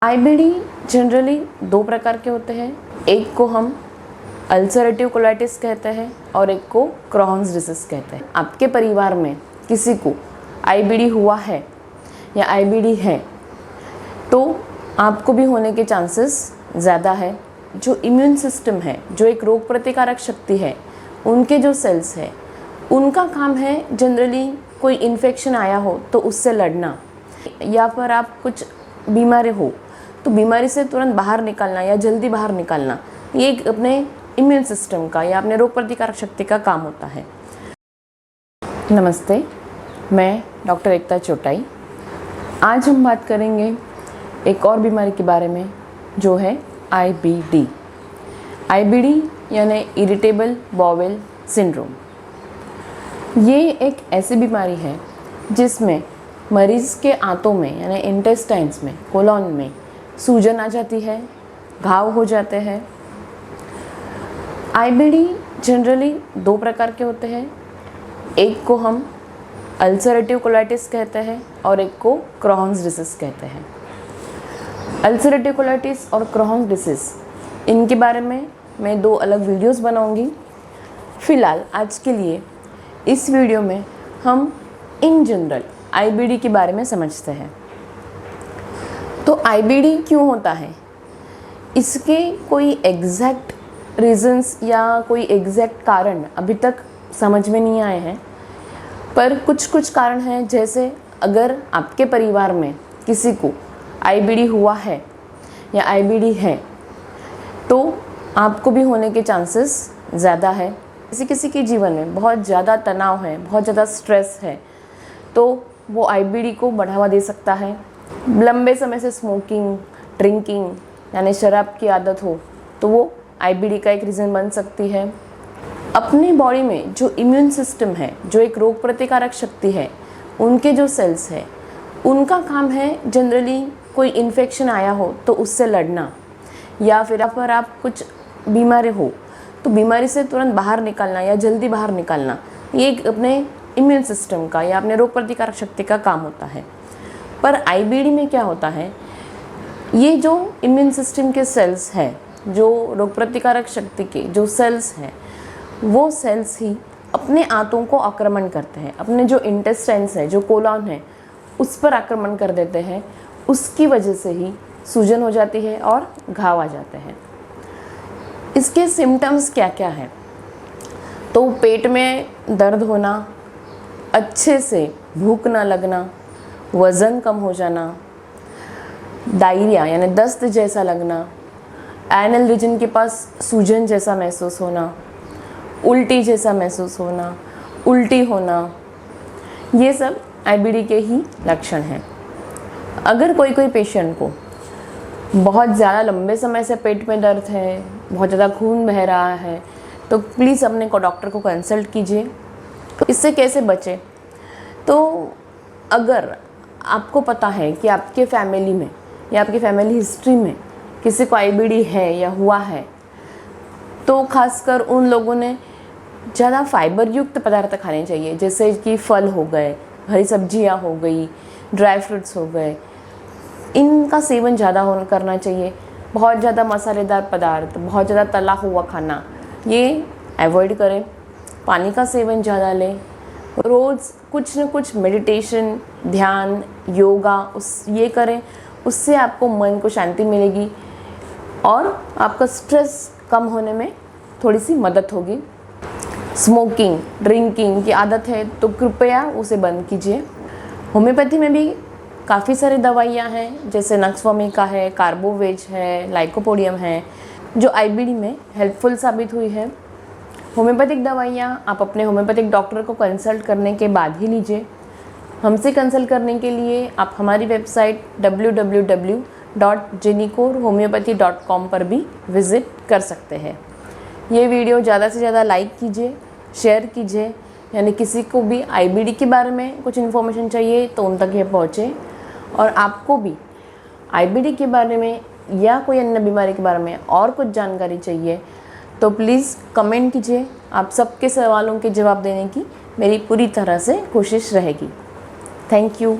IBD generally दो प्रकार के होते हैं। एक को हम अल्सरेटिव कोलाइटिस कहते हैं और एक को क्रॉन्स डिसीज कहते हैं। आपके परिवार में किसी को आईबीडी हुआ है या आईबीडी है तो आपको भी होने के चांसेस ज़्यादा है। जो इम्यून सिस्टम है, जो एक रोग प्रतिकारक शक्ति है, उनके जो सेल्स है, उनका काम है जनरली कोई इन्फेक्शन आया हो तो उससे लड़ना, या फिर आप कुछ बीमारी हो तो बीमारी से तुरंत बाहर निकलना या जल्दी बाहर निकलना, ये एक अपने इम्यून सिस्टम का या अपने रोग प्रतिकारक शक्ति का काम होता है। नमस्ते, मैं डॉक्टर एकता चोटाई। आज हम बात करेंगे एक और बीमारी के बारे में जो है आईबीडी। आईबीडी यानी इरिटेबल बाउल सिंड्रोम। ये एक ऐसी बीमारी है जिसमें मरीज़ के आंतों में यानी इंटेस्टाइन्स में, कोलोन में सूजन आ जाती है, घाव हो जाते हैं। आईबीडी जनरली दो प्रकार के होते हैं। एक को हम अल्सरेटिव कोलाइटिस कहते हैं और एक को क्रॉन्स डिसीज कहते हैं। अल्सरेटिव कोलाइटिस और क्रॉन्स डिसीज, इनके बारे में मैं दो अलग वीडियोस बनाऊंगी। फ़िलहाल आज के लिए इस वीडियो में हम इन जनरल आईबीडी के बारे में समझते हैं। तो आईबीडी क्यों होता है, इसके कोई एग्जैक्ट रीजंस या कोई एग्जैक्ट कारण अभी तक समझ में नहीं आए हैं, पर कुछ कारण हैं। जैसे अगर आपके परिवार में किसी को आईबीडी हुआ है या आईबीडी है तो आपको भी होने के चांसेस ज़्यादा है। किसी के जीवन में बहुत ज़्यादा तनाव है, बहुत ज़्यादा स्ट्रेस है तो वो आईबीडी को बढ़ावा दे सकता है। लंबे समय से स्मोकिंग, ड्रिंकिंग यानी शराब की आदत हो तो वो आईबीडी का एक रीज़न बन सकती है। अपनी बॉडी में जो इम्यून सिस्टम है, जो एक रोग प्रतिकारक शक्ति है, उनके जो सेल्स है, उनका काम है जनरली कोई इन्फेक्शन आया हो तो उससे लड़ना, या फिर आप कुछ बीमारी हो तो बीमारी से तुरंत बाहर निकलना या जल्दी बाहर निकलना, ये एक अपने इम्यून सिस्टम का या अपने रोग प्रतिकारक शक्ति का काम होता है। पर आईबीडी में क्या होता है, ये जो इम्यून सिस्टम के सेल्स हैं, जो रोग प्रतिकारक शक्ति के जो सेल्स हैं, वो सेल्स ही अपने आंतों को आक्रमण करते हैं। अपने जो इंटेस्टाइन्स है, जो कोलॉन है, उस पर आक्रमण कर देते हैं। उसकी वजह से ही सूजन हो जाती है और घाव आ जाते हैं। इसके सिम्टम्स क्या क्या हैं, तो पेट में दर्द होना, अच्छे से भूख ना लगना, वज़न कम हो जाना, डायरिया यानी दस्त जैसा लगना, एनल रीजन के पास सूजन जैसा महसूस होना, उल्टी जैसा महसूस होना, उल्टी होना, ये सब आईबीडी के ही लक्षण हैं। अगर कोई पेशेंट को बहुत ज़्यादा लंबे समय से पेट में दर्द है, बहुत ज़्यादा खून बह रहा है, तो प्लीज़ अपने डॉक्टर को कंसल्ट कीजिए। इससे कैसे बचें, तो अगर आपको पता है कि आपके फैमिली में या आपकी फैमिली हिस्ट्री में किसी को आईबीडी है या हुआ है, तो खासकर उन लोगों ने ज़्यादा फाइबर युक्त पदार्थ खाने चाहिए, जैसे कि फल हो गए, हरी सब्जियां हो गई, ड्राई फ्रूट्स हो गए, इनका सेवन ज़्यादा करना चाहिए। बहुत ज़्यादा मसालेदार पदार्थ, बहुत ज़्यादा तला हुआ खाना, ये अवॉइड करें। पानी का सेवन ज़्यादा लें। रोज़ कुछ न कुछ मेडिटेशन, ध्यान, योगा ये करें, उससे आपको मन को शांति मिलेगी और आपका स्ट्रेस कम होने में थोड़ी सी मदद होगी। स्मोकिंग, ड्रिंकिंग की आदत है तो कृपया उसे बंद कीजिए। होम्योपैथी में भी काफ़ी सारी दवाइयाँ हैं, जैसे नक्सवमिका है, कार्बोवेज है, लाइकोपोडियम है, जो आईबीडी में हेल्पफुल साबित हुई है। होम्योपैथिक दवाइयाँ आप अपने होम्योपैथिक डॉक्टर को कंसल्ट करने के बाद ही लीजिए। हमसे कंसल्ट करने के लिए आप हमारी वेबसाइट www.genicorhomeopathy.com पर भी विज़िट कर सकते हैं। ये वीडियो ज़्यादा से ज़्यादा लाइक कीजिए, शेयर कीजिए, यानी किसी को भी आईबीडी के बारे में कुछ इन्फॉर्मेशन चाहिए तो उन तक ये पहुँचे। और आपको भी आईबीडी के बारे में या कोई अन्य बीमारी के बारे में और कुछ जानकारी चाहिए तो प्लीज़ कमेंट कीजिए। आप सबके सवालों के जवाब देने की मेरी पूरी तरह से कोशिश रहेगी। Thank you.